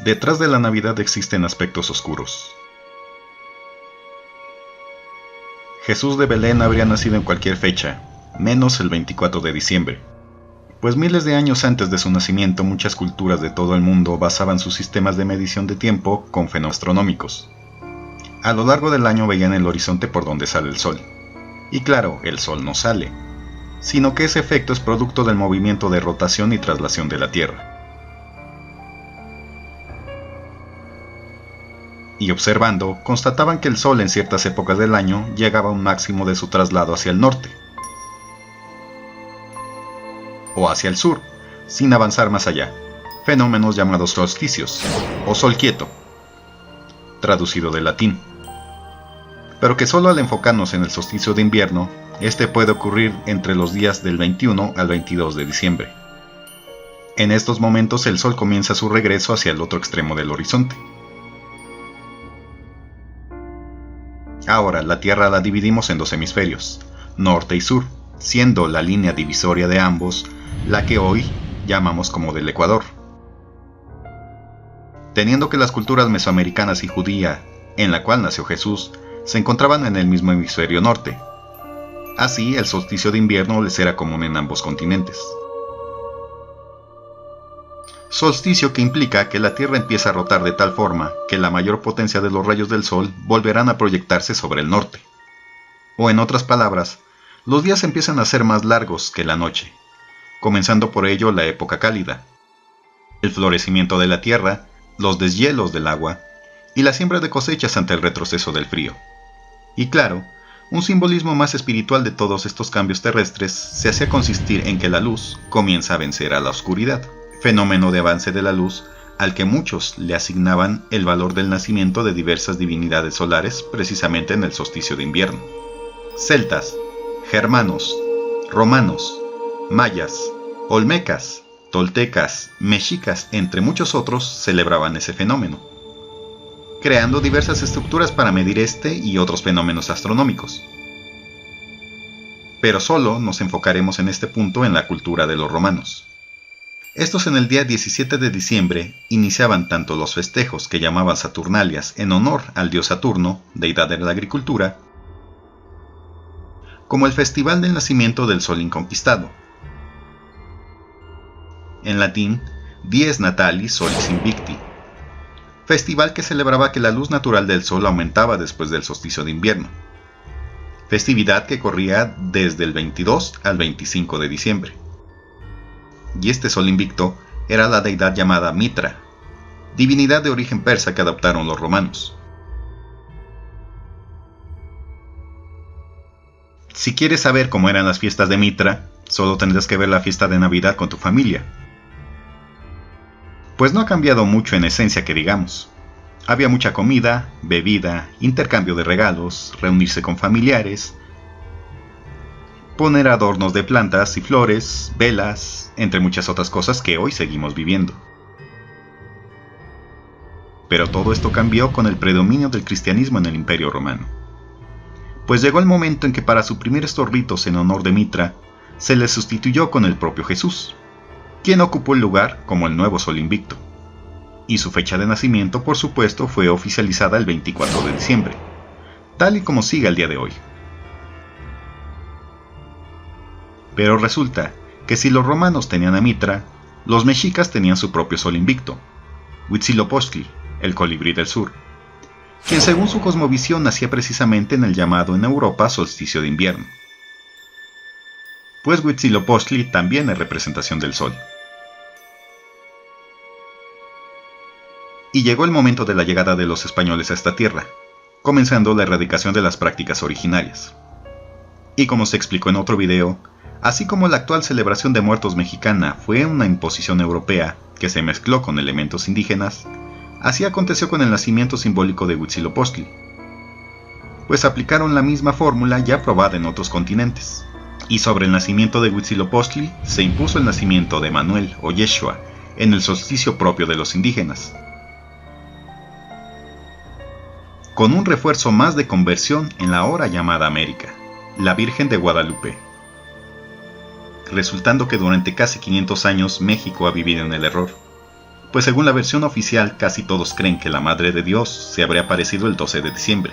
Detrás de la Navidad existen aspectos oscuros. Jesús de Belén habría nacido en cualquier fecha, menos el 24 de diciembre, pues miles de años antes de su nacimiento muchas culturas de todo el mundo basaban sus sistemas de medición de tiempo con fenómenos astronómicos. A lo largo del año veían el horizonte por donde sale el sol. Y claro, el sol no sale, sino que ese efecto es producto del movimiento de rotación y traslación de la Tierra. Y observando, constataban que el Sol en ciertas épocas del año llegaba a un máximo de su traslado hacia el norte, o hacia el sur, sin avanzar más allá, fenómenos llamados solsticios, o sol quieto, traducido del latín. Pero que solo al enfocarnos en el solsticio de invierno, este puede ocurrir entre los días del 21 al 22 de diciembre. En estos momentos el Sol comienza su regreso hacia el otro extremo del horizonte. Ahora, la Tierra la dividimos en dos hemisferios, norte y sur, siendo la línea divisoria de ambos la que hoy llamamos como del Ecuador. Teniendo que las culturas mesoamericanas y judía, en la cual nació Jesús, se encontraban en el mismo hemisferio norte. Así, el solsticio de invierno les era común en ambos continentes. Solsticio que implica que la Tierra empieza a rotar de tal forma que la mayor potencia de los rayos del Sol volverán a proyectarse sobre el norte. O en otras palabras, los días empiezan a ser más largos que la noche, comenzando por ello la época cálida, el florecimiento de la Tierra, los deshielos del agua y la siembra de cosechas ante el retroceso del frío. Y claro, un simbolismo más espiritual de todos estos cambios terrestres se hacía consistir en que la luz comienza a vencer a la oscuridad, fenómeno de avance de la luz al que muchos le asignaban el valor del nacimiento de diversas divinidades solares precisamente en el solsticio de invierno. Celtas, germanos, romanos, mayas, olmecas, toltecas, mexicas, entre muchos otros, celebraban ese fenómeno, creando diversas estructuras para medir este y otros fenómenos astronómicos. Pero solo nos enfocaremos en este punto en la cultura de los romanos. Estos en el día 17 de diciembre iniciaban tanto los festejos que llamaban Saturnalias en honor al dios Saturno, deidad de la agricultura, como el festival del nacimiento del sol inconquistado. En latín, Dies Natalis Solis Invicti, festival que celebraba que la luz natural del sol aumentaba después del solsticio de invierno, festividad que corría desde el 22 al 25 de diciembre. Y este sol invicto era la deidad llamada Mitra, divinidad de origen persa que adoptaron los romanos. Si quieres saber cómo eran las fiestas de Mitra, solo tendrás que ver la fiesta de Navidad con tu familia. Pues no ha cambiado mucho en esencia que digamos. Había mucha comida, bebida, intercambio de regalos, reunirse con familiares, poner adornos de plantas y flores, velas, entre muchas otras cosas que hoy seguimos viviendo. Pero todo esto cambió con el predominio del cristianismo en el Imperio Romano. Pues llegó el momento en que para suprimir estos ritos en honor de Mitra, se le sustituyó con el propio Jesús, quien ocupó el lugar como el nuevo sol invicto. Y su fecha de nacimiento, por supuesto, fue oficializada el 24 de diciembre, tal y como sigue al día de hoy. Pero resulta que si los romanos tenían a Mitra, los mexicas tenían su propio sol invicto, Huitzilopochtli, el colibrí del sur, quien según su cosmovisión nacía precisamente en el llamado en Europa solsticio de invierno. Pues Huitzilopochtli también es representación del sol. Y llegó el momento de la llegada de los españoles a esta tierra, comenzando la erradicación de las prácticas originarias. Y como se explicó en otro video, así como la actual celebración de muertos mexicana fue una imposición europea que se mezcló con elementos indígenas, así aconteció con el nacimiento simbólico de Huitzilopochtli, pues aplicaron la misma fórmula ya probada en otros continentes. Y sobre el nacimiento de Huitzilopochtli se impuso el nacimiento de Manuel o Yeshua en el solsticio propio de los indígenas, con un refuerzo más de conversión en la ahora llamada América, la Virgen de Guadalupe, resultando que durante casi 500 años México ha vivido en el error, pues según la versión oficial casi todos creen que la Madre de Dios se habría aparecido el 12 de diciembre.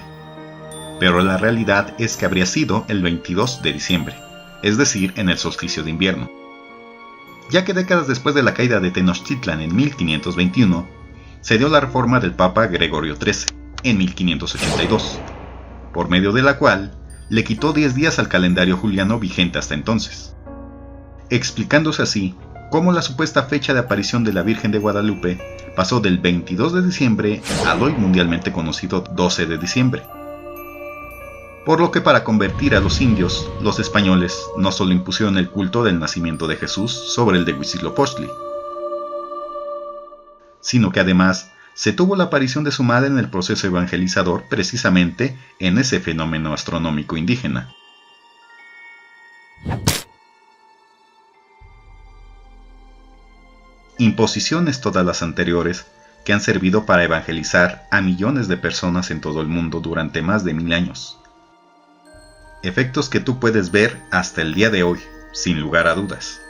Pero la realidad es que habría sido el 22 de diciembre, es decir, en el solsticio de invierno. Ya que décadas después de la caída de Tenochtitlan en 1521, se dio la reforma del Papa Gregorio XIII en 1582, por medio de la cual le quitó 10 días al calendario juliano vigente hasta entonces, explicándose así cómo la supuesta fecha de aparición de la Virgen de Guadalupe pasó del 22 de diciembre al hoy mundialmente conocido 12 de diciembre. Por lo que para convertir a los indios, los españoles no solo impusieron el culto del nacimiento de Jesús sobre el de Huitzilopochtli, sino que además se tuvo la aparición de su madre en el proceso evangelizador precisamente en ese fenómeno astronómico indígena. Imposiciones todas las anteriores que han servido para evangelizar a millones de personas en todo el mundo durante más de 1000 años. Efectos que tú puedes ver hasta el día de hoy, sin lugar a dudas.